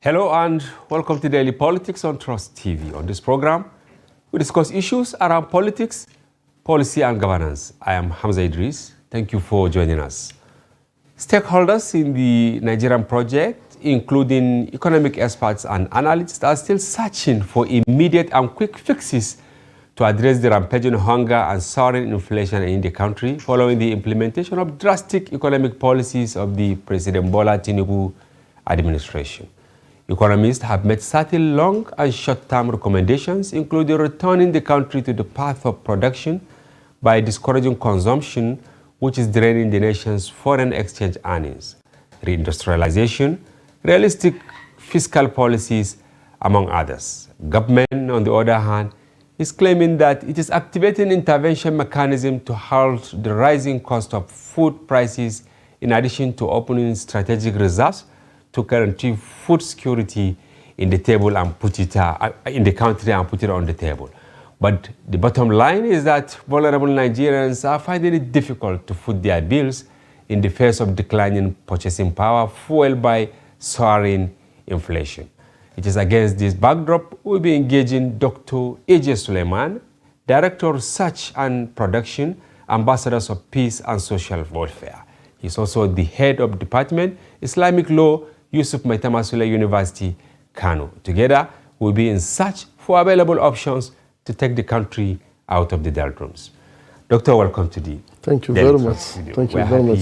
Hello and welcome to Daily Politics on Trust TV. On this program, we discuss issues around politics, policy and governance. I am Hamza Idris. Thank you for joining us. Stakeholders in the Nigerian project, including economic experts and analysts, are still searching for immediate and quick fixes to address the rampaging hunger and soaring inflation in the country following the implementation of drastic economic policies of the President Bola Tinubu administration. Economists have made certain long and short-term recommendations, including returning the country to the path of production by discouraging consumption, which is draining the nation's foreign exchange earnings, reindustrialization, realistic fiscal policies, among others. Government, on the other hand, is claiming that it is activating intervention mechanism to halt the rising cost of food prices, in addition to opening strategic reserves to guarantee food security in the table and put it in the country and put it on the table. But the bottom line is that vulnerable Nigerians are finding it difficult to foot their bills in the face of declining purchasing power fueled by soaring inflation. It is against this backdrop we'll be engaging Dr. A.J. Suleiman, Director of Research and Production, Ambassadors of Peace and Social Welfare. He's also the head of Department Islamic Law, Yusuf Maitama University, Kano. Together, we'll be in search for available options to take the country out of the doldrums. Doctor, welcome to the Thank you very much. Thank you very much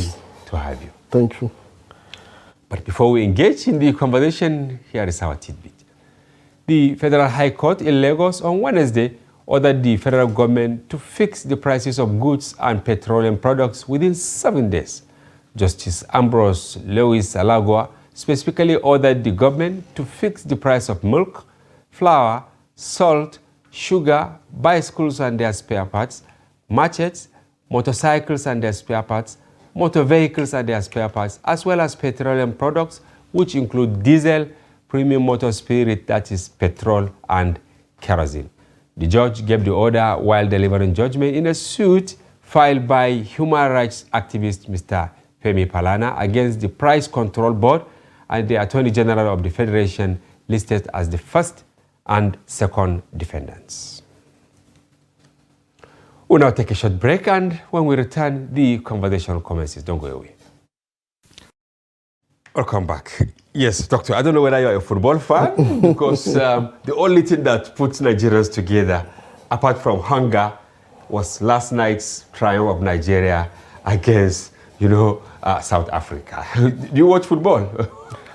to have you. Thank you. But before we engage in the conversation, here is our tidbit. The Federal High Court in Lagos on Wednesday ordered the federal government to fix the prices of goods and petroleum products within 7 days. Justice Ambrose Lewis Alagua specifically ordered the government to fix the price of milk, flour, salt, sugar, bicycles and their spare parts, machetes, motorcycles and their spare parts, motor vehicles and their spare parts, as well as petroleum products, which include diesel, premium motor spirit, that is petrol, and kerosene. The judge gave the order while delivering judgment in a suit filed by human rights activist Mr. Femi Palana against the Price Control Board and the Attorney General of the Federation, listed as the first and second defendants. We'll now take a short break, and when we return, the conversation commences. Don't go away. Welcome back. Yes, Doctor, I don't know whether you're a football fan, because the only thing that puts Nigerians together, apart from hunger, was last night's triumph of Nigeria against, South Africa. Do you watch football?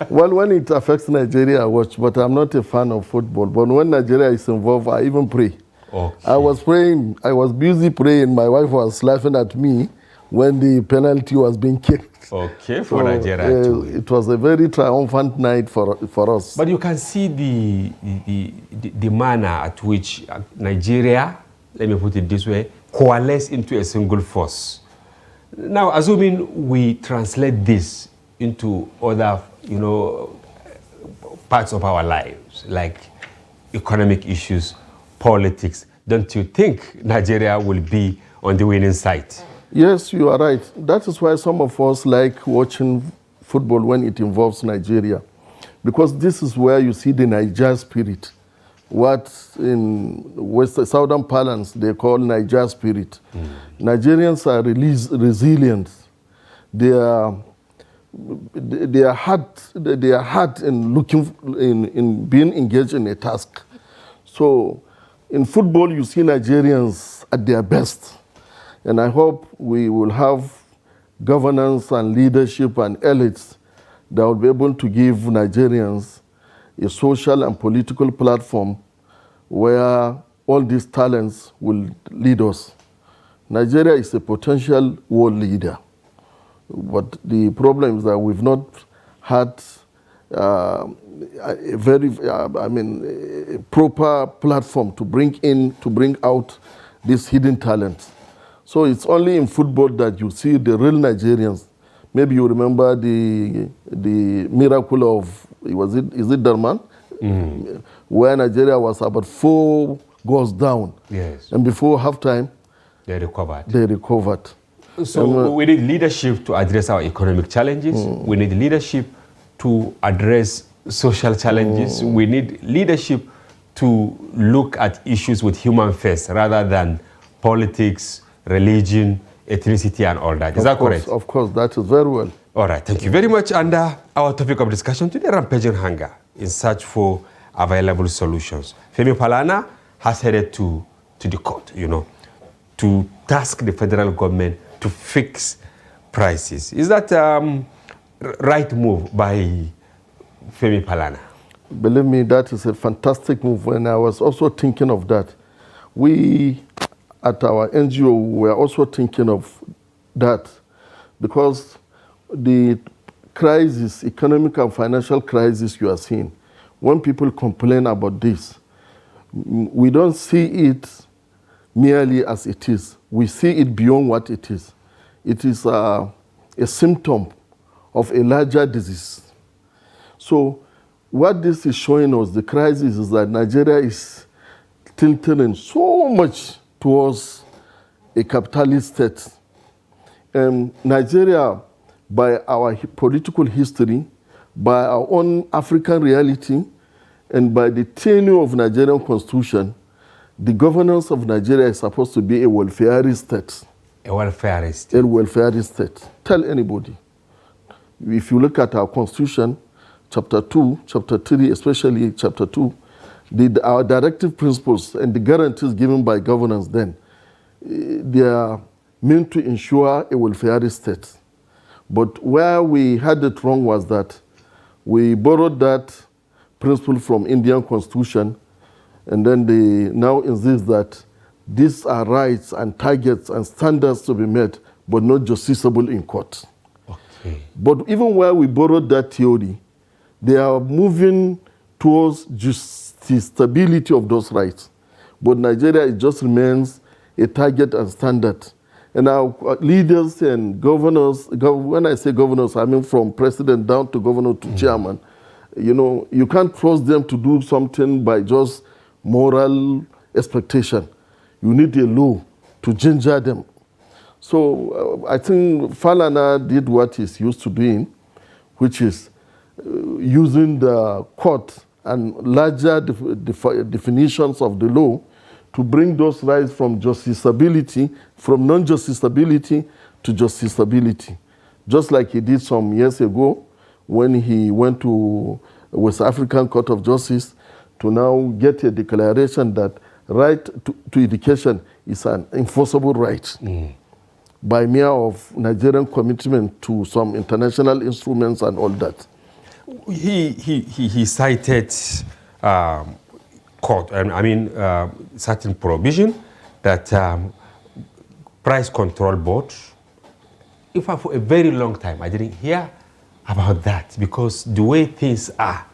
Well, when it affects Nigeria, I watch, but I'm not a fan of football. But when Nigeria is involved, I even pray. Okay. I was praying. I was busy praying. My wife was laughing at me when the penalty was being kicked. Okay, for Nigeria too. It was a very triumphant night for us. But you can see the manner at which Nigeria, let me put it this way, coalesced into a single force. Now, assuming we translate this into other, parts of our lives, like economic issues, politics, don't you think Nigeria will be on the winning side? Yes, you are right. That is why some of us like watching football when it involves Nigeria, because this is where you see the Niger spirit, what in southern parlance they call Niger spirit. Nigerians are resilient. They are hard in being engaged in a task. So in football, you see Nigerians at their best. And I hope we will have governance and leadership and elites that will be able to give Nigerians a social and political platform where all these talents will lead us. Nigeria is a potential world leader. But the problem is that we've not had a proper platform to bring out these hidden talents. So it's only in football that you see the real Nigerians. Maybe you remember the miracle of, is it Darman? Where Nigeria was about 4 goals down. Yes. And before halftime, they recovered. So we need leadership to address our economic challenges. We need leadership to address social challenges. We need leadership to look at issues with human face rather than politics, religion, ethnicity, and all that. Is that correct? Of course, that is very well. All right, thank you very much. And our topic of discussion today, rampaging hunger in search for available solutions. Femi Falana has headed to the court, to task the federal government to fix prices. Is that right move by Femi Falana? Believe me, that is a fantastic move. And I was also thinking of that. We, at our NGO, were also thinking of that because the crisis, economic and financial crisis you are seeing, when people complain about this, we don't see it merely as it is. We see it beyond what it is. It is a symptom of a larger disease. So what this is showing us, the crisis, is that Nigeria is tilting so much towards a capitalist state. Nigeria, by our political history, by our own African reality, and by the tenure of Nigerian constitution, the governance of Nigeria is supposed to be a welfare state. A welfare state. A welfare state. Tell anybody. If you look at our constitution, chapter 2, chapter 3, especially chapter 2, our directive principles and the guarantees given by governance then, they are meant to ensure a welfare state. But where we had it wrong was that we borrowed that principle from Indian constitution, and then they now insist that these are rights and targets and standards to be met, but not justiciable in court. Okay. But even where we borrowed that theory, they are moving towards justiciability of those rights. But Nigeria, it just remains a target and standard. And our leaders and governors, when I say governors, I mean from president down to governor to chairman, you can't trust them to do something by just moral expectation. You need a law to ginger them. So I think Falana did what he's used to doing, which is using the court and larger definitions of the law to bring those rights from justiciability, from non-justiciability to justiciability. Just like he did some years ago when he went to West African Court of Justice to now get a declaration that right to education is an enforceable right by means of Nigerian commitment to some international instruments and all that. He cited certain provision that price control board. In fact, for a very long time, I didn't hear about that because the way things are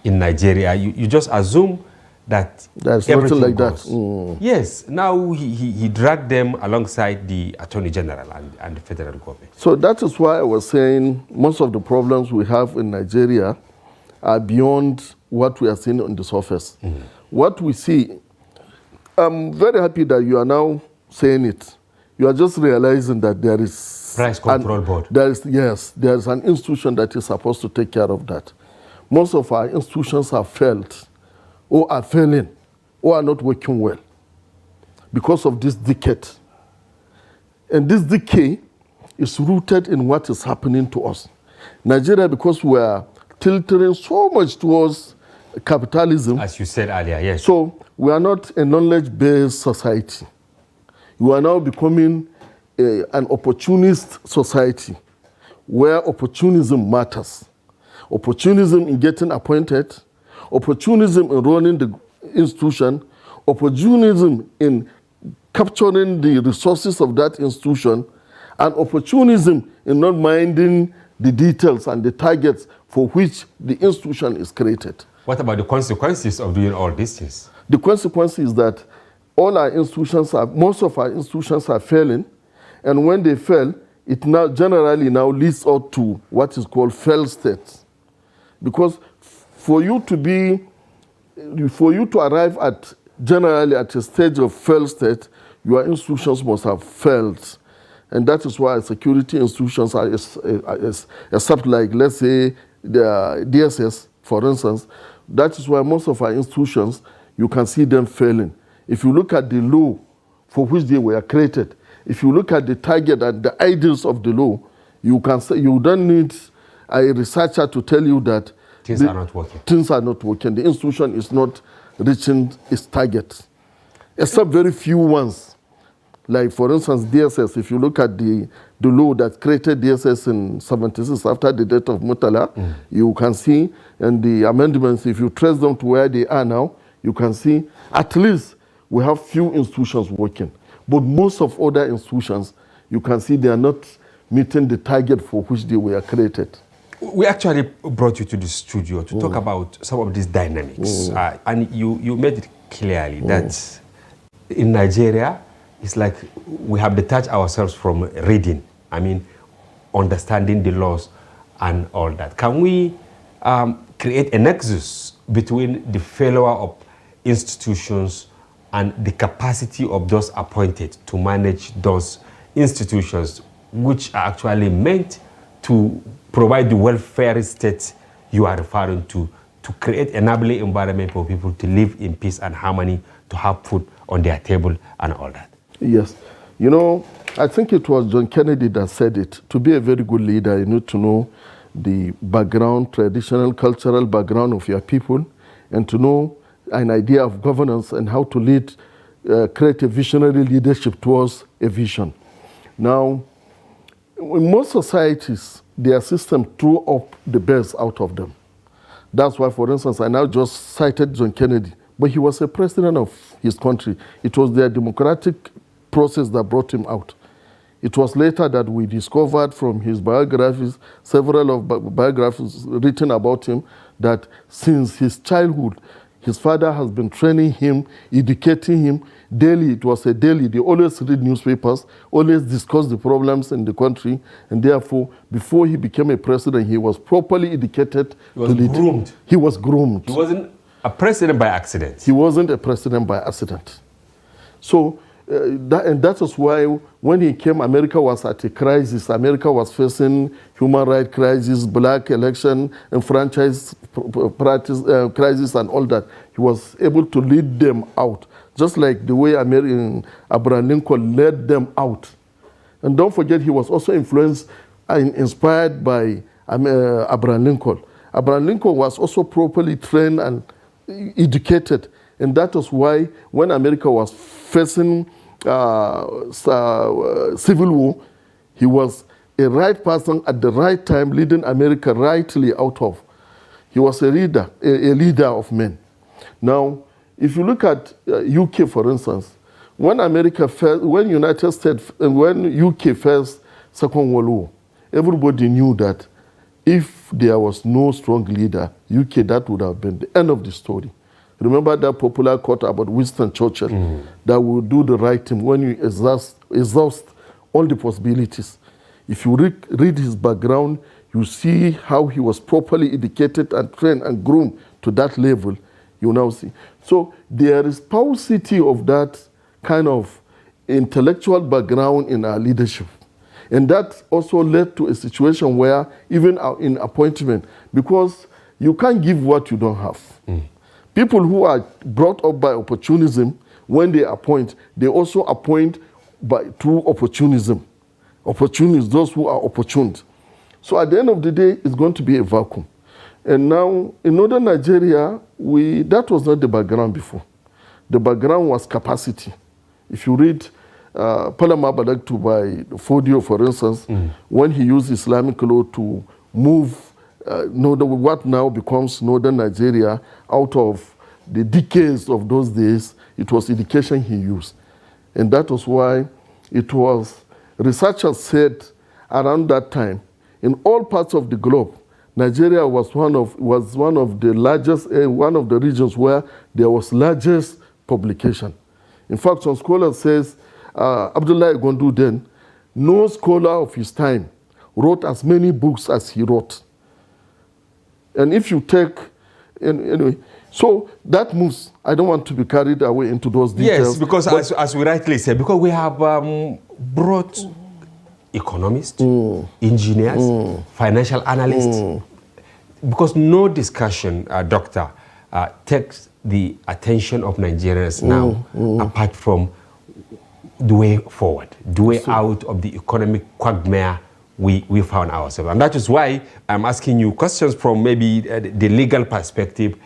in Nigeria, you just assume that there's everything nothing like goes. that. Yes, now he dragged them alongside the Attorney General and the federal government. So that is why I was saying most of the problems we have in Nigeria are beyond what we are seeing on the surface. What we see, I'm very happy that you are now saying it. You are just realizing that there is price control board. There is an institution that is supposed to take care of that. Most of our institutions have failed, or are failing, or are not working well because of this decay. And this decay is rooted in what is happening to us. Nigeria, because we are tilting so much towards capitalism. As you said earlier, yes. So we are not a knowledge-based society. We are now becoming an opportunist society where opportunism matters. Opportunism in getting appointed, opportunism in running the institution, opportunism in capturing the resources of that institution, and opportunism in not minding the details and the targets for which the institution is created. What about the consequences of doing all these things? The consequence is that most of our institutions are failing, and when they fail, it now generally leads out to what is called failed states. Because for you to arrive at generally at a stage of failed state, your institutions must have failed. And that is why security institutions are, except like, let's say, the DSS, for instance. That is why most of our institutions, you can see them failing. If you look at the law for which they were created, if you look at the target and the ideals of the law, you can say you don't need a researcher to tell you that things are not working. Things are not working. The institution is not reaching its target, except very few ones. Like, for instance, DSS. If you look at the law that created DSS in 76 after the death of Murtala, you can see, and the amendments, if you trace them to where they are now, you can see at least we have few institutions working. But most of other institutions, you can see they are not meeting the target for which they were created. We actually brought you to the studio to talk about some of these dynamics. And you made it clearly that in Nigeria, it's like we have detached ourselves from reading. I mean, understanding the laws and all that. Can we create a nexus between the failure of institutions and the capacity of those appointed to manage those institutions, which are actually meant to provide the welfare state you are referring to create an enabling environment for people to live in peace and harmony, to have food on their table and all that? Yes. You know, I think it was John Kennedy that said it. To be a very good leader, you need to know the background, traditional, cultural background of your people, and to know an idea of governance and how to lead, create a visionary leadership towards a vision. Now, in most societies, their system threw up the best out of them. That's why, for instance, I now just cited John Kennedy, but he was a president of his country. It was their democratic process that brought him out. It was later that we discovered from his biographies, several of biographies written about him, that since his childhood, his father has been training him, educating him daily. It was a daily. They always read newspapers, always discuss the problems in the country, and therefore, before he became a president, he was properly educated. He was groomed. He was groomed. He wasn't a president by accident. He wasn't a president by accident. So, and that is why when he came, America was at a crisis. America was facing human rights crisis, black election, and franchise practice crisis, and all that. He was able to lead them out, just like the way Abraham Lincoln led them out. And don't forget, he was also influenced and inspired by Abraham Lincoln. Abraham Lincoln was also properly trained and educated. And that was why when America was facing civil war, he was a right person at the right time, leading America rightly out of. He was a leader of men. Now, if you look at UK, for instance, when United States, when UK faced Second World War, everybody knew that if there was no strong leader, UK, that would have been the end of the story. Remember that popular quote about Winston Churchill, that will do the right thing when you exhaust all the possibilities. If you read his background, you see how he was properly educated and trained and groomed to that level, you now see. So there is paucity of that kind of intellectual background in our leadership. And that also led to a situation where, even in appointment, because you can't give what you don't have. People who are brought up by opportunism, when they appoint, they also appoint through opportunism. Opportunists, those who are opportune. So at the end of the day, it's going to be a vacuum. And now, in northern Nigeria, that was not the background before. The background was capacity. If you read Palama Badagtu by Fodio, for instance, when he used Islamic law to move what now becomes northern Nigeria out of the decades of those days, it was education he used. And that was why it was, researchers said around that time, in all parts of the globe, Nigeria was one of the largest, one of the regions where there was largest publication. In fact, some scholars says, Abdullah Gondu then, no scholar of his time wrote as many books as he wrote. And if you take, anyway, so that moves. I don't want to be carried away into those details. Yes, because as we rightly said, because we have brought economists, engineers, financial analysts. because no discussion, Doctor, takes the attention of Nigerians now, apart from the way forward, the way out of the economic quagmire we found ourselves. And that is why I'm asking you questions from maybe the legal perspective,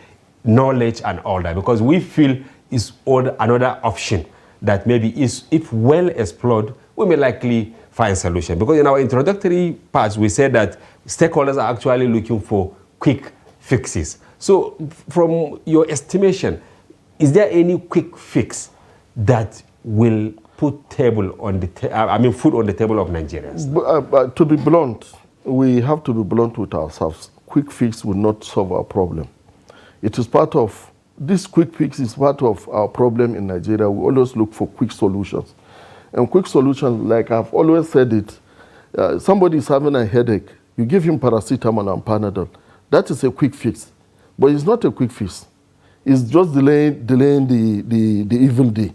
knowledge and all that, because we feel is another option that maybe is, if well explored, we may likely find solution. Because in our introductory parts, we said that stakeholders are actually looking for quick fixes. So from your estimation, is there any quick fix that will put food on the table of Nigerians? But to be blunt, we have to be blunt with ourselves. Quick fix will not solve our problem. It is part of, this quick fix is part of our problem in Nigeria. We always look for quick solutions. And quick solutions, like I've always said it, somebody is having a headache, you give him paracetamol and Panadol. That is a quick fix. But it's not a quick fix. It's just delaying the evil day.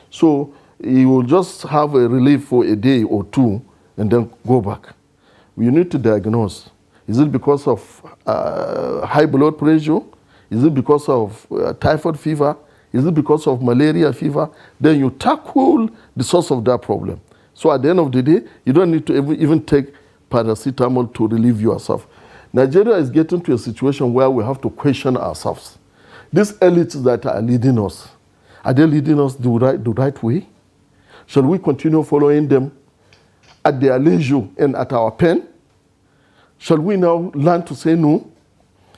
So you will just have a relief for a day or two and then go back. You need to diagnose. Is it because of high blood pressure? Is it because of typhoid fever? Is it because of malaria fever? Then you tackle the source of that problem. So at the end of the day, you don't need to even take paracetamol to relieve yourself. Nigeria is getting to a situation where we have to question ourselves. These elites that are leading us, are they leading us the right way? Shall we continue following them at their leisure and at our pain? Shall we now learn to say no?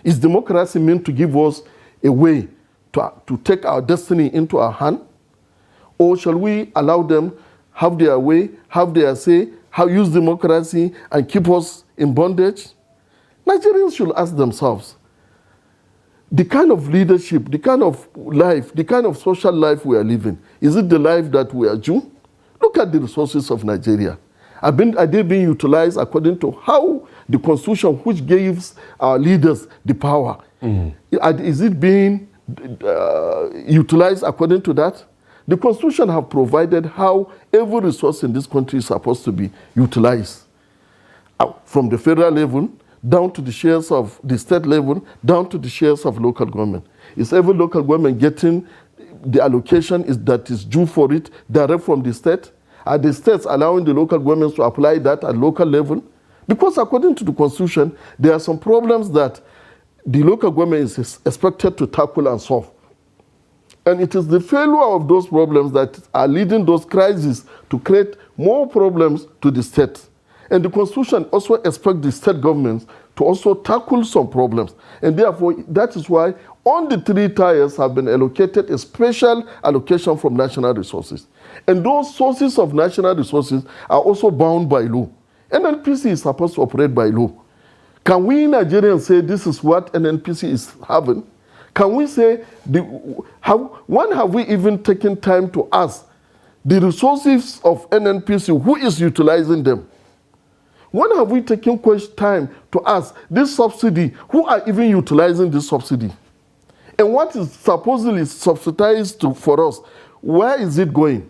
Is democracy meant to give us a way to take our destiny into our hand? Or shall we allow them have their way, have their say, use democracy and keep us in bondage? Nigerians should ask themselves, the kind of leadership, the kind of life, the kind of social life we are living, is it the life that we are due? Look at the resources of Nigeria. Are they being utilized according to how the Constitution, which gives our leaders the power, is it being utilized according to that? The Constitution have provided how every resource in this country is supposed to be utilized. From the federal level, down to the shares of the state level, down to the shares of local government. Is every local government getting the allocation that is due for it direct from the state? Are the states allowing the local governments to apply that at local level? Because according to the Constitution, there are some problems that the local government is expected to tackle and solve. And it is the failure of those problems that are leading those crises to create more problems to the state. And the Constitution also expects the state governments to also tackle some problems. And therefore, that is why on the 3 tiers have been allocated a special allocation from national resources. And those sources of national resources are also bound by law. NNPC is supposed to operate by law. Can we Nigerians say this is what NNPC is having? Can we say, when have we even taken time to ask the resources of NNPC, who is utilizing them? When have we taken time to ask this subsidy, who are even utilizing this subsidy? And what is supposedly subsidized for us, where is it going?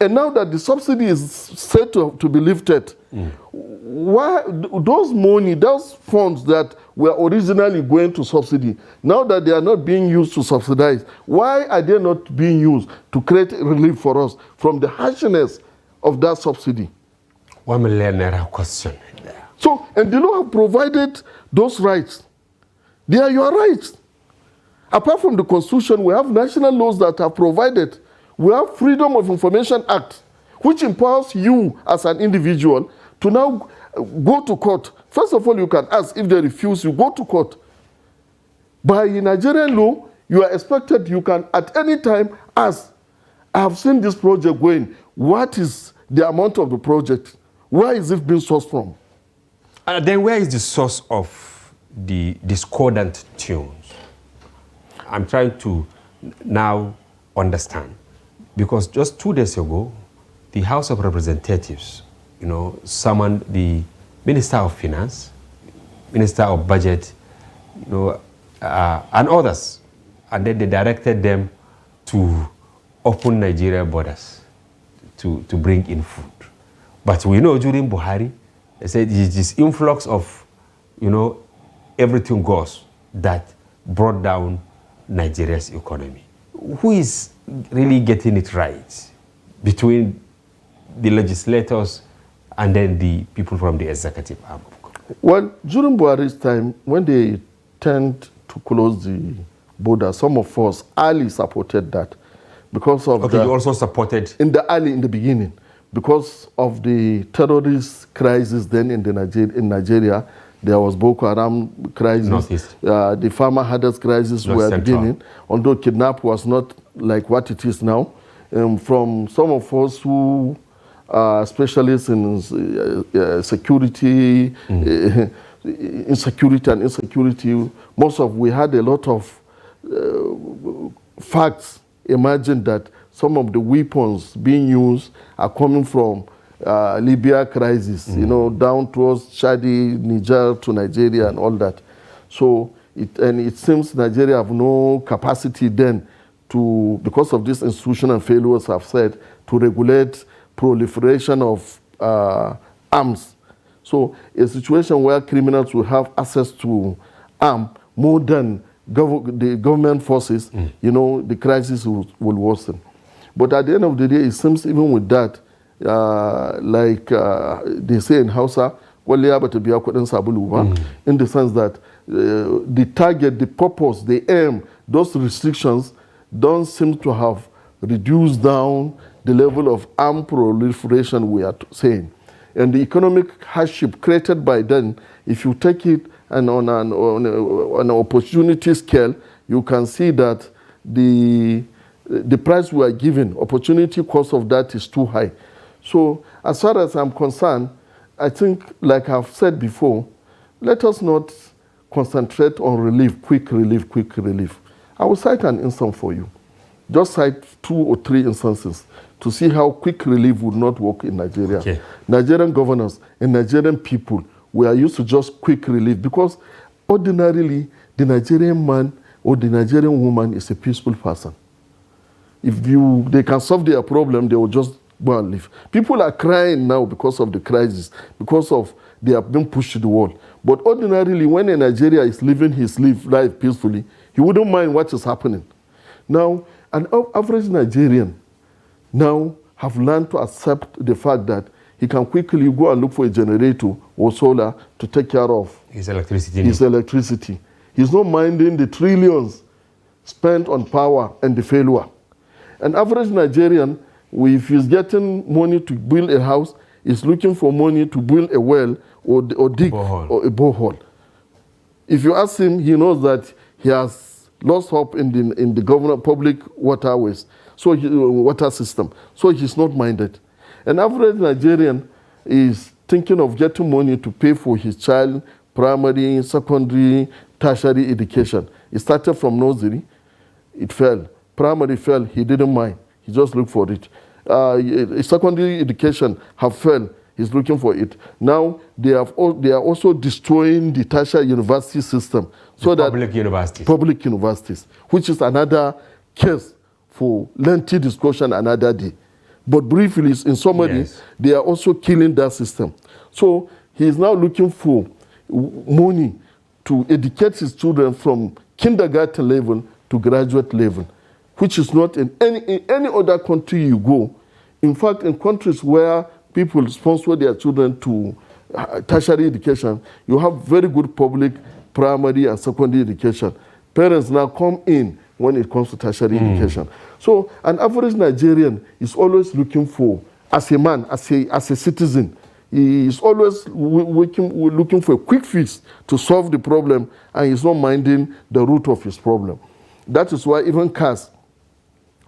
And now that the subsidy is set to be lifted, why those funds that were originally going to subsidy, now that they are not being used to subsidize, why are they not being used to create relief for us from the harshness of that subsidy? 1 million naira question. So, and the law have provided those rights. They are your rights. Apart from the Constitution, we have national laws that are provided. We have Freedom of Information Act, which empowers you as an individual to now go to court. First of all, you can ask. If they refuse, you go to court. By Nigerian law, you are expected, you can at any time ask, I have seen this project going. What is the amount of the project? Where is it being sourced from? Then where is the source of the discordant tunes? I'm trying to now understand. Because just 2 days ago, the House of Representatives, summoned the Minister of Finance, Minister of Budget, and others. And then they directed them to open Nigeria borders to bring in food. But we know during Buhari, they said this influx of, everything goes that brought down Nigeria's economy. Who is really getting it right between the legislators and then the people from the executive arm of government? Well, during Buhari's time, when they tend to close the border, some of us early supported that because of you also supported in the beginning, because of the terrorist crisis then in Nigeria. There was Boko Haram crisis, Northeast. The farmer hardest crisis were beginning, although kidnap was not like what it is now. From some of us who are specialists in security, insecurity and insecurity, we had a lot of facts emerging that some of the weapons being used are coming from Libya crisis, down towards Chadi, Niger to Nigeria and all that. So it seems Nigeria have no capacity then to, because of this institutional failures I've said, to regulate proliferation of arms. So a situation where criminals will have access to arms more than the government forces, the crisis will worsen. But at the end of the day, it seems even with that, they say in Hausa, in the sense that the target, the purpose, the aim, those restrictions don't seem to have reduced down the level of armed proliferation we are saying. And the economic hardship created by then, if you take it and on an opportunity scale, you can see that the price we are given, opportunity cost of that is too high. So as far as I'm concerned, I think, like I've said before, let us not concentrate on relief, quick relief, quick relief. I will cite an instance for you. Just cite 2 or 3 instances to see how quick relief would not work in Nigeria. Okay. Nigerian governors and Nigerian people, we are used to just quick relief because ordinarily the Nigerian man or the Nigerian woman is a peaceful person. If they can solve their problem, they will just go and live. People are crying now because of the crisis, because of they have been pushed to the wall. But ordinarily, when a Nigerian is living his life peacefully, he wouldn't mind what is happening. Now, an average Nigerian now have learned to accept the fact that he can quickly go and look for a generator or solar to take care of his electricity. He's not minding the trillions spent on power and the failure. An average Nigerian, if he's getting money to build a house, is looking for money to build a well or dig or a borehole. If you ask him, he knows that he has lost hope in the government public waterways, water system. So he's not minded. An average Nigerian is thinking of getting money to pay for his child primary, secondary, tertiary education. It started from nursery, it fell. Primary fell, he didn't mind. He just looked for it. Secondary education have failed. He's looking for it. Now they are also destroying the tertiary university system. Public universities, which is another case for lengthy discussion another day. But briefly, in summary, yes, they are also killing that system. So he is now looking for money to educate his children from kindergarten level to graduate level, which is not in any other country you go. In fact, in countries where people sponsor their children to tertiary education, you have very good public primary and secondary education. Parents now come in when it comes to tertiary education. So an average Nigerian is always looking for, as a man, as a citizen, he is always looking for a quick fix to solve the problem, and he's not minding the root of his problem. That is why even cars,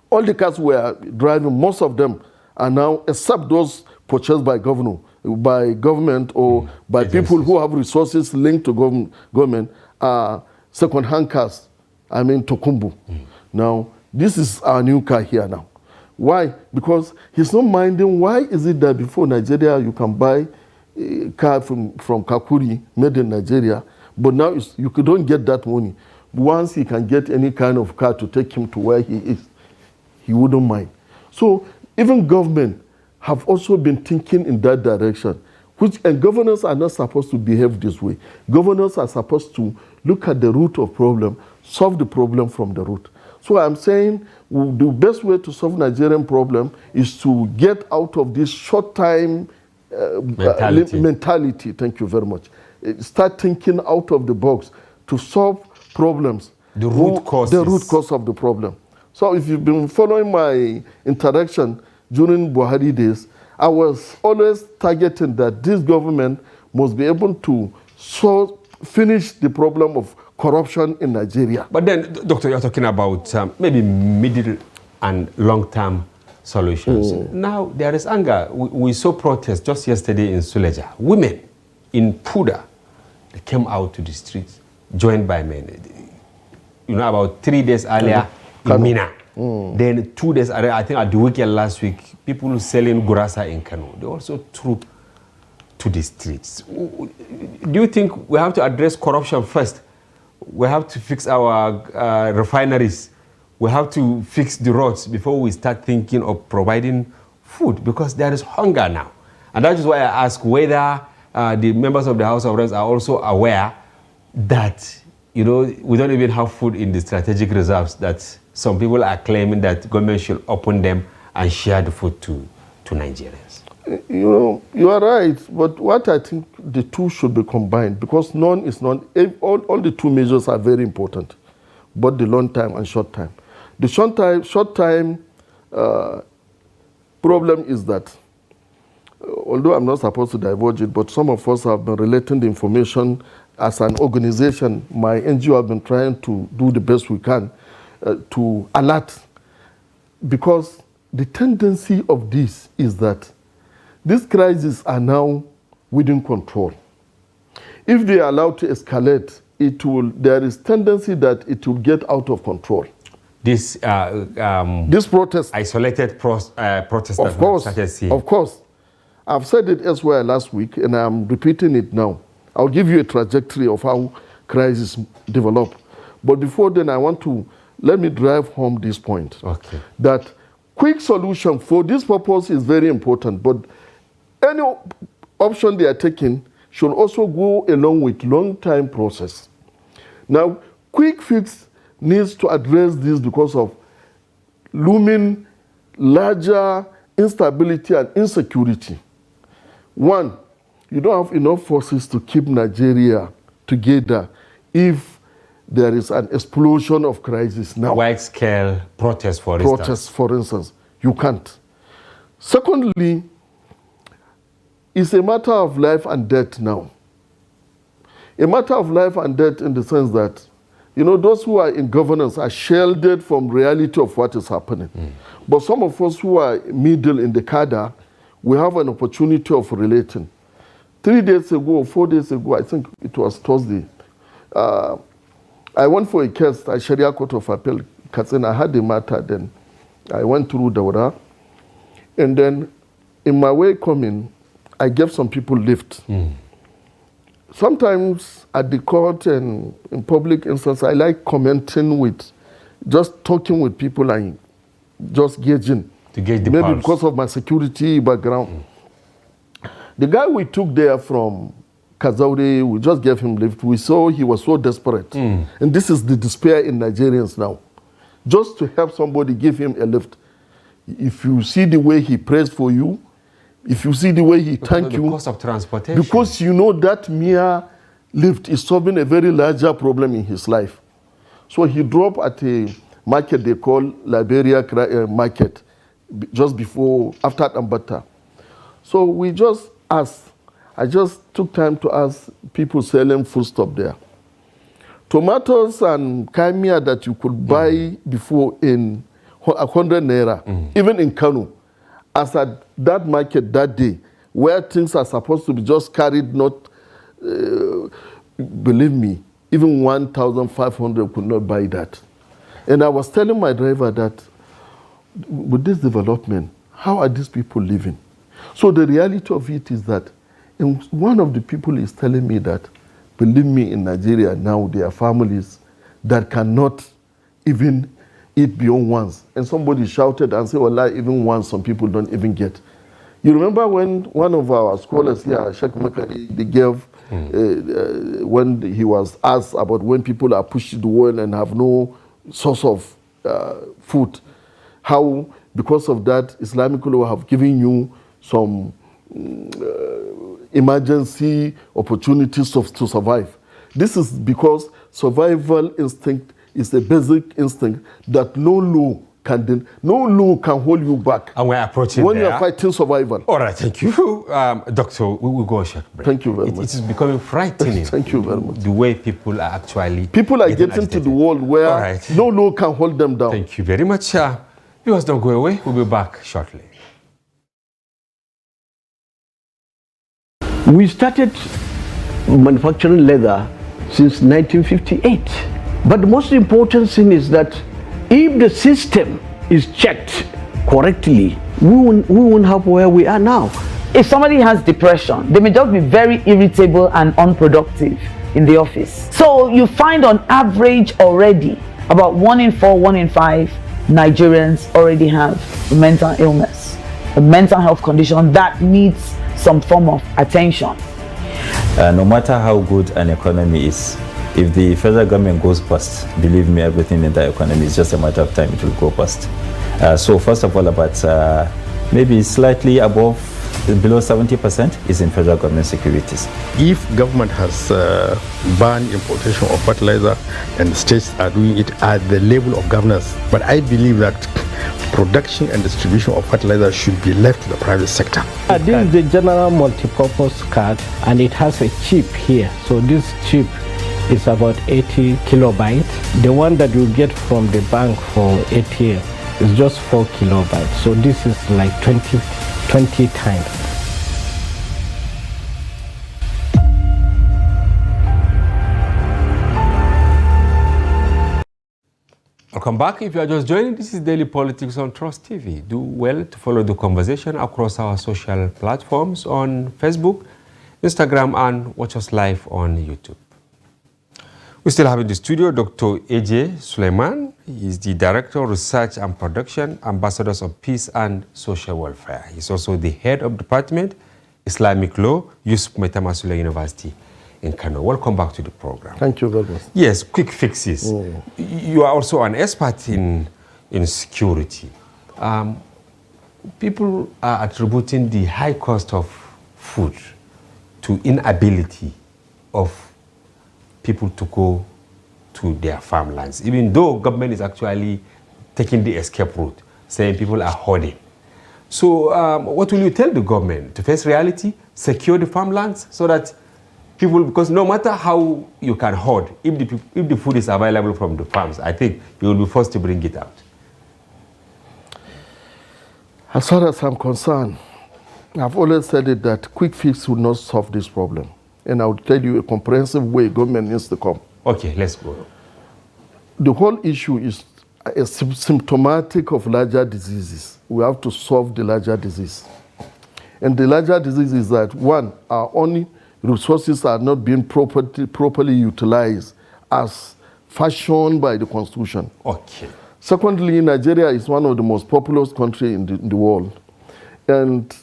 all the cars we are driving, most of them are now, except those purchased by government or by people who have resources linked to government, are second-hand cars. I mean, Tokumbu. Now, this is our new car here now. Why? Because he's not minding why is it that before Nigeria you can buy a car from Kakuri made in Nigeria, but now you don't get that money. Once he can get any kind of car to take him to where he is, he wouldn't mind. So even government have also been thinking in that direction. And governors are not supposed to behave this way. Governors are supposed to look at the root of problem, solve the problem from the root. So I'm saying the best way to solve Nigerian problem is to get out of this short-time mentality. Thank you very much. Start thinking out of the box to solve problems. The root cause. The root cause of the problem. So if you've been following my interaction during Buhari days, I was always targeting that this government must be able to finish the problem of corruption in Nigeria. But then, Doctor, you're talking about maybe middle and long-term solutions. Now, there is anger. We saw protests just yesterday in Suleja. Women in Puda, they came out to the streets, joined by men. You know, about 3 days earlier, in Mina. Then 2 days earlier, I think at the weekend last week, people selling gurasa in Kano, they also trooped to the streets. Do you think we have to address corruption first? We have to fix our refineries. We have to fix the roads before we start thinking of providing food, because there is hunger now. And that is why I ask whether the members of the House of Reps are also aware that, you know, we don't even have food in the strategic reserves, that some people are claiming that government should open them and share the food to Nigerians. You know, you are right, but what I think the two should be combined, because none is not, all the two measures are very important, both the long time and short time. The short time problem is that, although I'm not supposed to divulge it, but some of us have been relating the information as an organization. My NGO have been trying to do the best we can to alert, because the tendency of this is that these crises are now within control. If they are allowed to escalate, there is tendency that it will get out of control. This protest, isolated protest, of course. I've said it elsewhere last week, and I'm repeating it now. I'll give you a trajectory of how crises develop. But before then, let me drive home this point. Okay. That quick solution for this purpose is very important, but any option they are taking should also go along with long-time process. Now, quick fix needs to address this because of looming larger instability and insecurity. One, you don't have enough forces to keep Nigeria together if there is an explosion of crisis now. Wide-scale protests, for instance. You can't. Secondly, it's a matter of life and death now. A matter of life and death in the sense that, you know, those who are in governance are shielded from reality of what is happening. But some of us who are middle in the cadre, we have an opportunity of relating. 3 days ago, 4 days ago, I think it was Thursday, I went for a case at Sharia Court of Appeal, Katsina. I had the matter then. I went through Daura, and then in my way coming, I gave some people lift. Sometimes at the court and in public instance, I like commenting with, just talking with people and just gauging. To gauge the maybe pulse. Because of my security background. The guy we took there from Kazauri, we just gave him lift. We saw he was so desperate. And this is the despair in Nigerians now. Just to help somebody, give him a lift. If you see the way he prays for you, if you see the way he thank you, the cost of transportation. because you know that mere lift is solving a very larger problem in his life. So he dropped at a market they call Liberia Market, just after Ambata. So we just asked, I just took time to ask people selling foodstuff there. Tomatoes and kamia that you could buy before in 100 naira, even in Kano, as at that market that day, where things are supposed to be just carried, not, believe me, even 1,500 could not buy that. And I was telling my driver that with this development, how are these people living? So the reality of it is that, and one of the people is telling me that, believe me, in Nigeria now, there are families that cannot even eat beyond once. And somebody shouted and said, well, even once, some people don't even get. You remember when one of our scholars here, Sheikh Makari, they gave, when he was asked about when people are pushed to the wall and have no source of food, how because of that Islamic law have given you some emergency opportunities to survive. This is because survival instinct is a basic instinct that no law can hold you back. And we're approaching when there. you are fighting survival. All right, thank you. Doctor, we will go a short break. Thank you very much. It is becoming frightening. Thank you very much. The way people are actually getting to the world where no law can hold them down. Thank you very much. Viewers, don't go away. We'll be back shortly. We started manufacturing leather since 1958. But the most important thing is that if the system is checked correctly, we won't have where we are now. If somebody has depression, they may just be very irritable and unproductive in the office. So you find on average already about 1 in 4, 1 in 5 Nigerians already have a mental illness, a mental health condition that needs some form of attention. No matter how good an economy is, if the federal government goes bust, believe me, everything in the economy is just a matter of time it will go bust. So first of all, about maybe slightly above, below 70% is in federal government securities. If government has banned importation of fertilizer and states are doing it at the level of governance, but I believe that production and distribution of fertilizer should be left to the private sector. This is the general multi-purpose card and it has a chip here. So this chip is about 80 kilobytes. The one that you get from the bank for ATM is just 4 kilobytes. So this is like 20 times. Welcome back. If you are just joining, this is Daily Politics on Trust TV. Do well to follow the conversation across our social platforms on Facebook, Instagram, and watch us live on YouTube. We still have in the studio Dr. AJ Suleiman. He is the Director of Research and Production, Ambassadors of Peace and Social Welfare. He's also the Head of Department, Islamic Law, Yusuf Maitamasula University in Kano. Welcome back to the program. Thank you very much. Yes, quick fixes. You are also an expert in security. People are attributing the high cost of food to inability of people to go to their farmlands, even though government is actually taking the escape route, saying people are hoarding. So what will you tell the government? To face reality, secure the farmlands so that people, because no matter how you can hoard, if the food is available from the farms, I think you will be forced to bring it out. As far as I'm concerned, I've always said it that quick fix will not solve this problem. And I will tell you a comprehensive way government needs to come. Okay, let's go. The whole issue is symptomatic of larger diseases. We have to solve the larger disease. And the larger disease is that, one, our only resources are not being properly utilized as fashioned by the Constitution. Okay. Secondly, Nigeria is one of the most populous countries in the world. And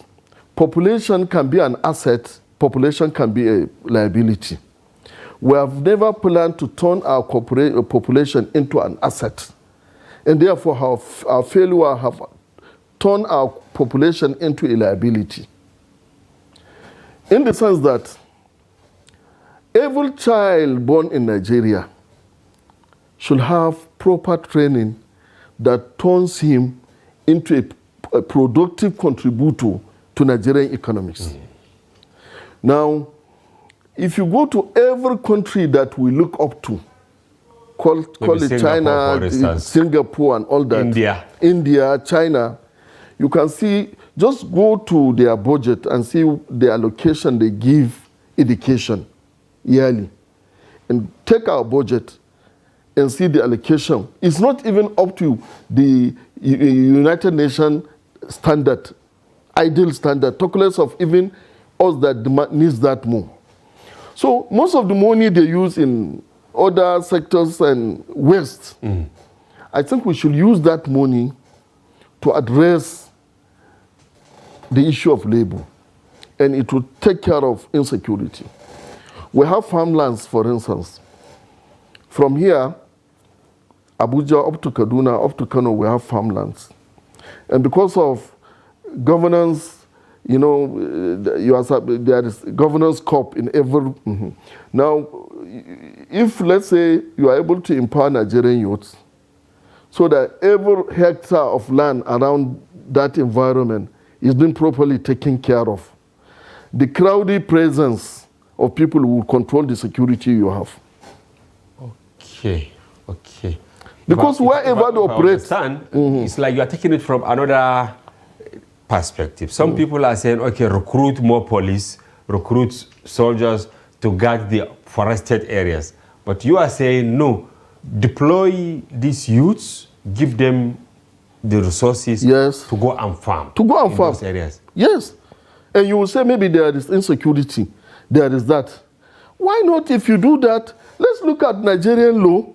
population can be an asset, population can be a liability. We have never planned to turn our population into an asset. And therefore, our failure have turned our population into a liability. In the sense that every child born in Nigeria should have proper training that turns him into a productive contributor to Nigerian economics. Now, if you go to every country that we look up to, call it China, Singapore and all that, India, China, you can see, just go to their budget and see the allocation they give education yearly. And take our budget and see the allocation. It's not even up to the United Nations standard, ideal standard, talk less of even us that needs that more. So most of the money they use in other sectors and waste, I think we should use that money to address the issue of labor, and it will take care of insecurity. We have farmlands, for instance. From here, Abuja up to Kaduna, up to Kano, we have farmlands. And because of governance, you know, there is governance corp in every. Now, if let's say you are able to empower Nigerian youths, so that every hectare of land around that environment is being properly taken care of, the crowded presence of people will control the security you have. Okay. Because wherever they operate, it's like you are taking it from another perspective. Some people are saying, okay, recruit more police, recruit soldiers to guard the forested areas. But you are saying, no, deploy these youths, give them the resources to go and farm. To go and farm. Those areas. Yes. And you will say maybe there is insecurity, there is that. Why not, if you do that, let's look at Nigerian law.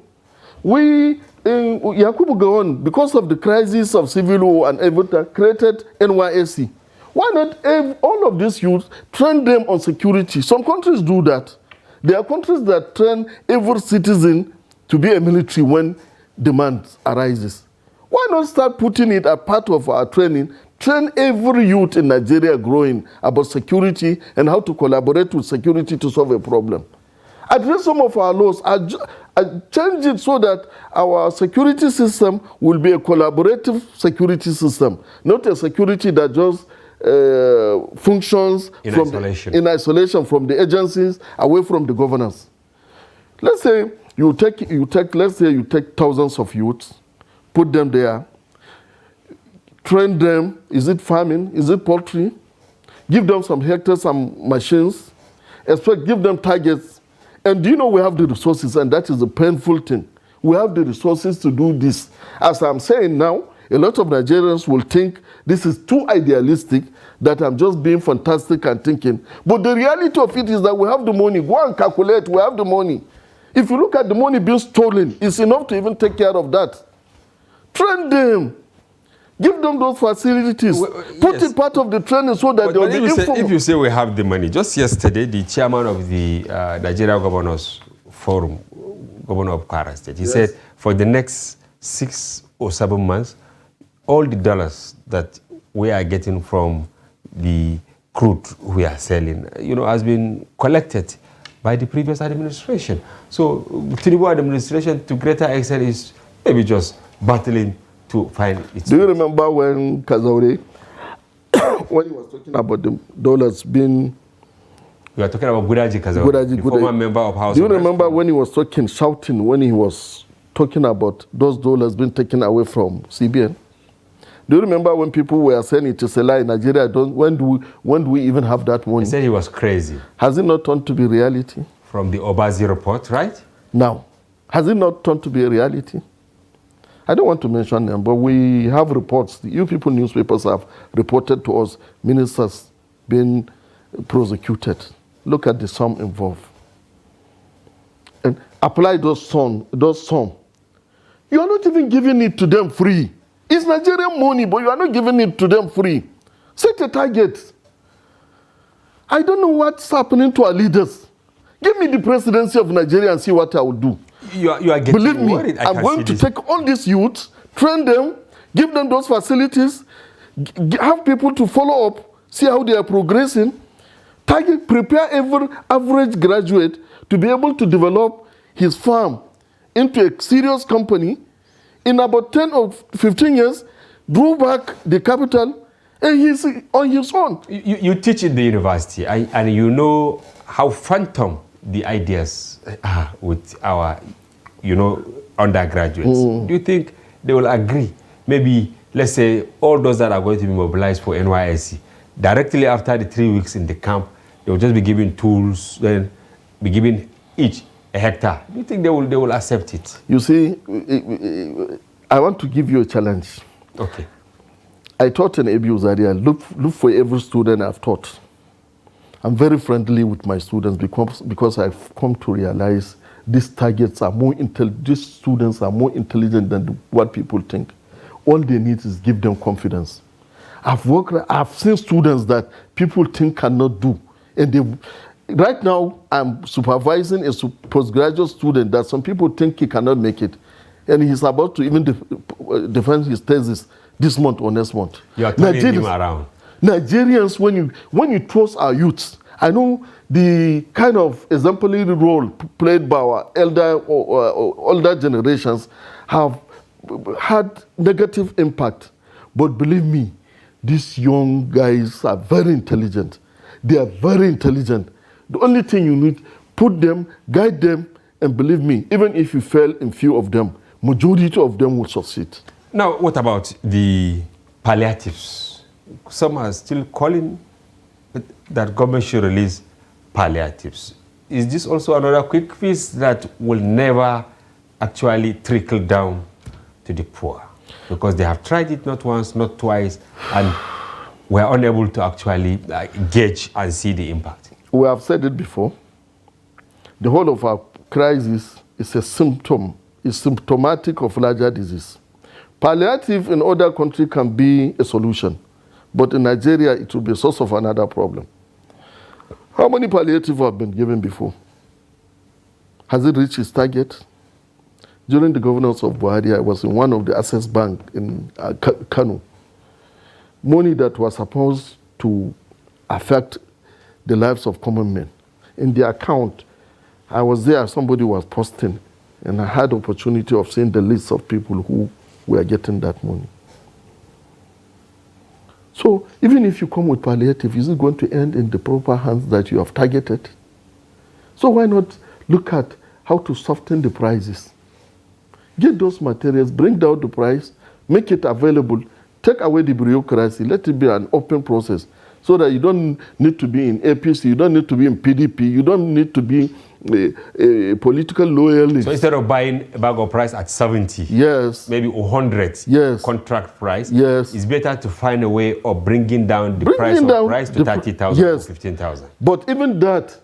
We, Yakubu Gowon, because of the crisis of civil war and everything, created NYSC. Why not have all of these youths, train them on security? Some countries do that. There are countries that train every citizen to be a military when demand arises. Why not start putting it as part of our training? Train every youth in Nigeria growing about security and how to collaborate with security to solve a problem. Address some of our laws, change it so that our security system will be a collaborative security system, not a security that just functions in isolation from the agencies, away from the governance. Let's say you take thousands of youths, put them there, train them. Is it farming? Is it poultry? Give them some hectares, some machines. Give them targets. And do you know we have the resources, and that is the painful thing. We have the resources to do this. As I'm saying now, a lot of Nigerians will think this is too idealistic, that I'm just being fantastic and thinking. But the reality of it is that we have the money. Go and calculate, we have the money. If you look at the money being stolen, it's enough to even take care of that. Train them. Give them those facilities. Put it part of the training so that they'll be informed. If you say we have the money, just yesterday, the chairman of the Nigeria Governors Forum, Governor of Kwara State, he said for the next 6 or 7 months, all the dollars that we are getting from the crude we are selling, has been collected by the previous administration. So tinubu administration, to greater extent, is maybe just battling to find its. Do you remember when Kazaure, when he was talking about the dollars being... We are talking about Gudaji Kazaure, the former member of House. Do you remember when he was shouting, when he was talking about those dollars being taken away from CBN? Do you remember when people were saying it is a lie in Nigeria? When do we even have that money? He said he was crazy. Has it not turned to be reality? From the Obazi report, right? Now, has it not turned to be a reality? I don't want to mention them, but we have reports. You people, newspapers, have reported to us ministers being prosecuted. Look at the sum involved. And apply those sum. You are not even giving it to them free. It's Nigerian money, but you are not giving it to them free. Set a target. I don't know what's happening to our leaders. Give me the presidency of Nigeria and see what I will do. You are getting Believe me, worried. I'm going to take all these youths, train them, give them those facilities, have people to follow up, see how they are progressing, prepare every average graduate to be able to develop his farm into a serious company. In about 10 or 15 years, drew back the capital, and he's on his own. You teach in the university, and you know how phantom the ideas are with our, undergraduates. Do you think they will agree? Maybe, let's say, all those that are going to be mobilized for NYSC, directly after the 3 weeks in the camp, they will just be given tools, then be given each a hectare. Do you think they will accept it? You see, I want to give you a challenge. Okay. I taught in ABU Zaria. Look for every student I've taught. I'm very friendly with my students because I've come to realize these students are more intelligent than what people think. All they need is give them confidence. I've seen students that people think cannot do. And right now, I'm supervising a postgraduate student that some people think he cannot make it. And he's about to even defend his thesis this month or next month. You are turning him around. Nigerians, when you trust our youths, I know the kind of exemplary role played by our older generations have had negative impact. But believe me, these young guys are very intelligent. They are very intelligent. The only thing you need, put them, guide them, and believe me, even if you fail in few of them, majority of them will succeed. Now, what about the palliatives? Some are still calling that government should release palliatives. Is this also another quick fix that will never actually trickle down to the poor? Because they have tried it not once, not twice, and were unable to actually gauge and see the impact. We have said it before. The whole of our crisis is a symptom, is symptomatic of larger disease. Palliative in other countries can be a solution, but in Nigeria it will be a source of another problem. How many palliatives have been given before? Has it reached its target? During the governance of Buhari, I was in one of the Access Bank in Kano. Money that was supposed to affect the lives of common men. In the account, I was there, somebody was posting, and I had the opportunity of seeing the list of people who were getting that money. So even if you come with palliative, is it going to end in the proper hands that you have targeted? So why not look at how to soften the prices? Get those materials, bring down the price, make it available, take away the bureaucracy, let it be an open process so that you don't need to be in APC, you don't need to be in PDP, you don't need to be a political loyalist. So instead of buying a bag of rice at 70, yes, maybe 100 yes, contract price, yes, it's better to find a way of bringing down the price of rice to 30,000 yes, or 15,000. But even that,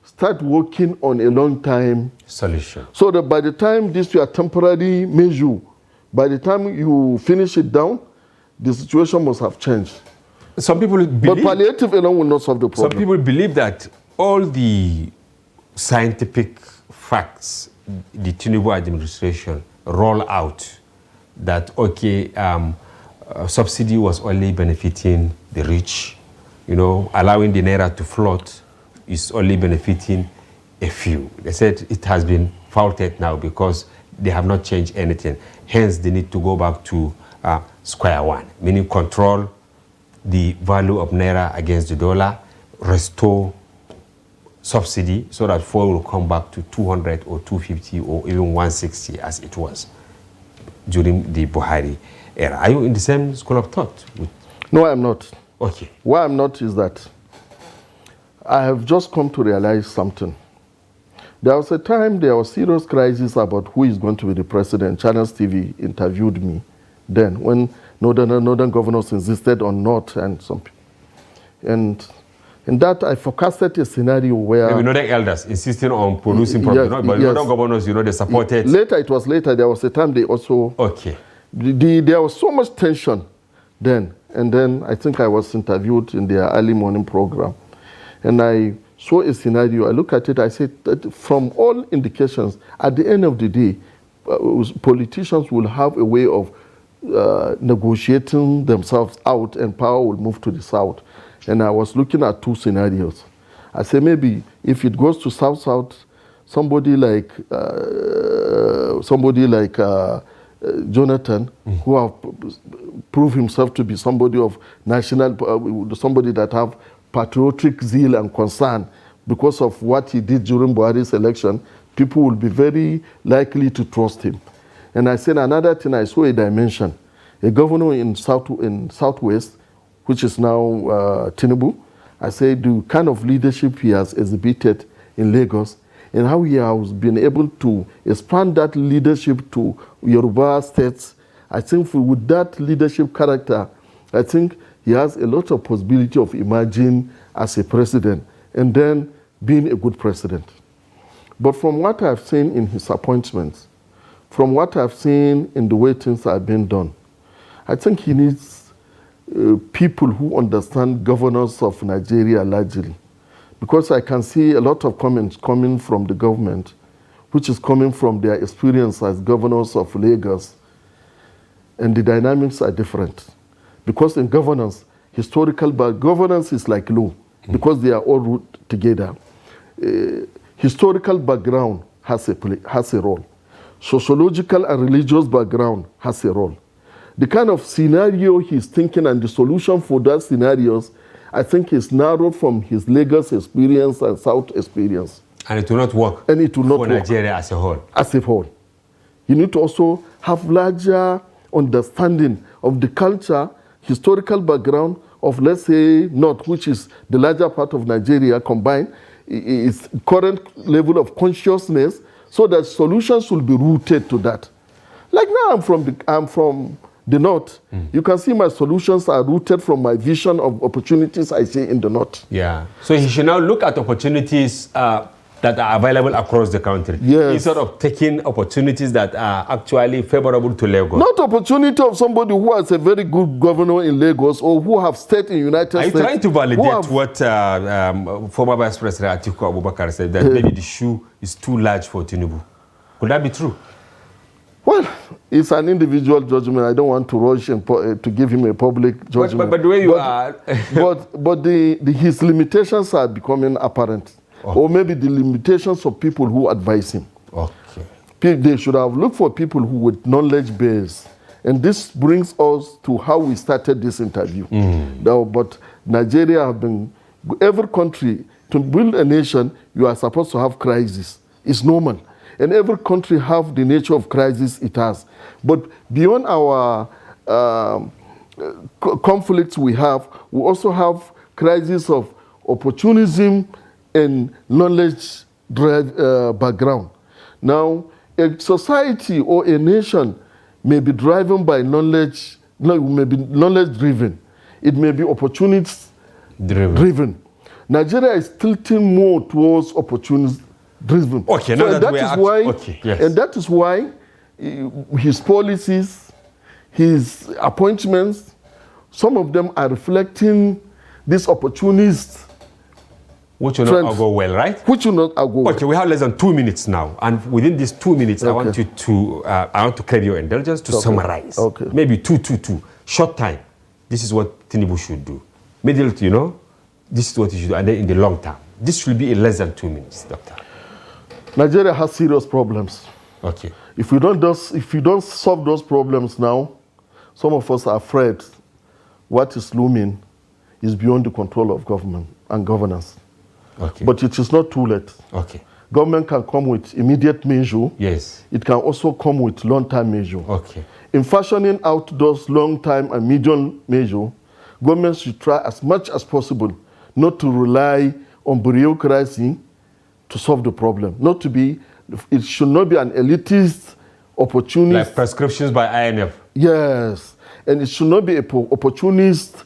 start working on a long-time solution. So that by the time this your temporary measure, by the time you finish it down, the situation must have changed. Some people believe, but palliative alone will not solve the problem. Some people believe that all the scientific facts the Tinubu administration roll out, that subsidy was only benefiting the rich, allowing the naira to float is only benefiting a few. They said it has been faulted now because they have not changed anything. Hence, they need to go back to square one, meaning control the value of naira against the dollar, restore subsidy so that fuel will come back to 200 or 250 or even 160 as it was during the Buhari era. Are you in the same school of thought? No, I'm not. Okay. Why I'm not is that I have just come to realize something. There was a time there was serious crisis about who is going to be the president. Channels TV interviewed me then when northern governors insisted on North and some. And in that I forecasted a scenario where... Maybe northern elders insisting on producing from the North, but northern governors, they supported... It was later. There was a time they also... Okay. There was so much tension then. And then I think I was interviewed in their early morning program. And I saw a scenario. I look at it, I said that from all indications, at the end of the day, politicians will have a way of negotiating themselves out and power will move to the south. And I was looking at two scenarios. I said maybe if it goes to south-south, somebody like Jonathan, who have proved himself to be somebody of somebody that have patriotic zeal and concern because of what he did during Buhari's election, people will be very likely to trust him. And I said another thing, I saw a dimension. A governor in Southwest, which is now Tinubu, I said the kind of leadership he has exhibited in Lagos and how he has been able to expand that leadership to Yoruba states. I think with that leadership character, I think he has a lot of possibility of emerging as a president and then being a good president. But from what I've seen in his appointments, from what I've seen in the way things are being done, I think he needs people who understand governance of Nigeria largely. Because I can see a lot of comments coming from the government, which is coming from their experience as governors of Lagos, and the dynamics are different. Because in governance, governance is like law, because they are all rooted together. Historical background has a role. Sociological and religious background has a role. The kind of scenario he's thinking and the solution for that scenarios, I think, is narrowed from his Lagos experience and South experience. And it will not work and it will not for work Nigeria as a whole. As a whole. You need to also have larger understanding of the culture, historical background of, let's say, North, which is the larger part of Nigeria combined, its current level of consciousness, so that solutions will be rooted to that. Like now, I'm from the North. You can see my solutions are rooted from my vision of opportunities I see in the North. Yeah. So he should now look at opportunities that are available across the country. Yes. Instead of taking opportunities that are actually favorable to Lagos. Not opportunity of somebody who has a very good governor in Lagos or who have stayed in United States. Are you trying to validate what former Vice President Atiku Abubakar said, that maybe the shoe is too large for Tinubu? Could that be true? Well, it's an individual judgment. I don't want to rush and to give him a public judgment. But the way you are... but his limitations are becoming apparent. Okay. Or maybe the limitations of people who advise him. Okay. They should have looked for people who with knowledge base. And this brings us to how we started this interview. But Nigeria have been... Every country, to build a nation, you are supposed to have crisis. It's normal. And every country have the nature of crisis it has. But beyond our conflicts we also have crisis of opportunism and knowledge background. Now, a society or a nation may be driven by knowledge, may be knowledge driven. It may be opportunity driven. Nigeria is tilting more towards opportunity driven. Okay, now that is why, yes. And that is why his policies, his appointments, some of them are reflecting this opportunist. Which will not go well, right? Which will not go well. Okay, we have less than 2 minutes now, and within these 2 minutes, I want to crave your indulgence to summarize. Okay. Maybe 2. Short time. This is what Tinubu should do. Middle, this is what he should do, and then in the long term. This should be in less than 2 minutes, Doctor. Nigeria has serious problems. Okay. If you don't solve those problems now, some of us are afraid what is looming is beyond the control of government and governance. Okay. But it is not too late. Okay. Government can come with immediate measure. Yes. It can also come with long-term measure. Okay. In fashioning out those long-term and medium measure, government should try as much as possible not to rely on bureaucracy to solve the problem. It should not be an elitist opportunist. Like prescriptions by INF. Yes. And it should not be an opportunist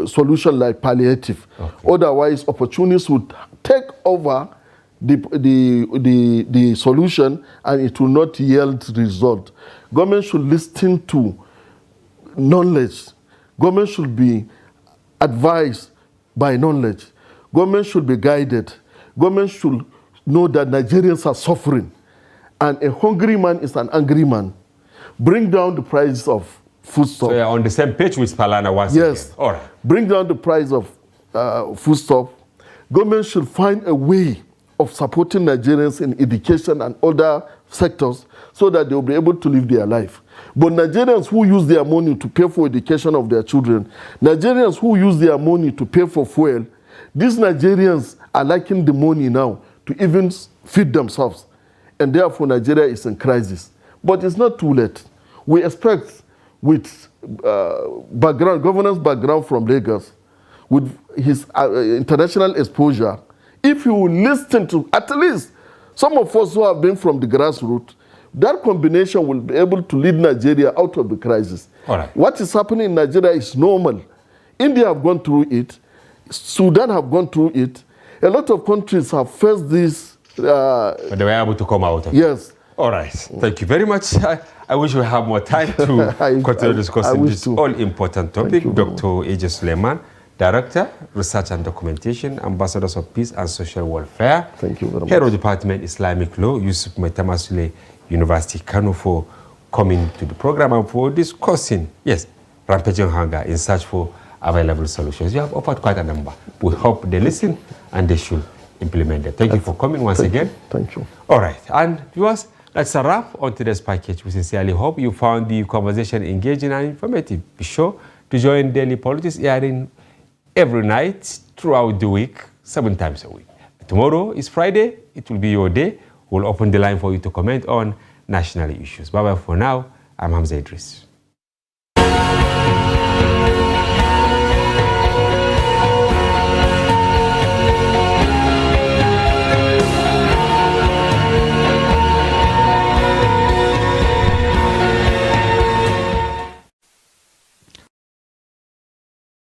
solution like palliative. Okay. Otherwise, opportunists would take over the solution and it will not yield result. Government should listen to knowledge. Government should be advised by knowledge. Government should be guided. Government should know that Nigerians are suffering. And a hungry man is an angry man. Bring down the price of foodstuff. So you're on the same page with Palana once again. Yes. All right. Bring down the price of foodstuff. Government should find a way of supporting Nigerians in education and other sectors so that they'll be able to live their life. But Nigerians who use their money to pay for education of their children, Nigerians who use their money to pay for fuel, these Nigerians are lacking the money now to even feed themselves. And therefore, Nigeria is in crisis. But it's not too late. We expect with governance background from Lagos, with his international exposure, if you will listen to at least some of us who have been from the grassroots, that combination will be able to lead Nigeria out of the crisis. All right. What is happening in Nigeria is normal. India have gone through it. Sudan have gone through it. A lot of countries have faced this. But they were able to come out of it. Yes. All right. Thank you very much. I wish we have more time to continue discussing this all-important topic. Dr. A.J. Suleiman, Director, Research and Documentation, Ambassadors of Peace and Social Welfare. Thank you very much. Head of Department, Islamic Law, Yusuf Maitamasule, University, Kano, for coming to the program and for discussing, yes, rampaging hunger in search for available solutions. You have offered quite a number. We hope they listen and they should implement it. Thank you for coming once again. Thank you. All right. And viewers, that's a wrap on today's package. We sincerely hope you found the conversation engaging and informative. Be sure to join Daily Politics airing every night throughout the week, 7 times a week. Tomorrow is Friday. It will be your day. We'll open the line for you to comment on national issues. Bye-bye for now. I'm Hamza Idris.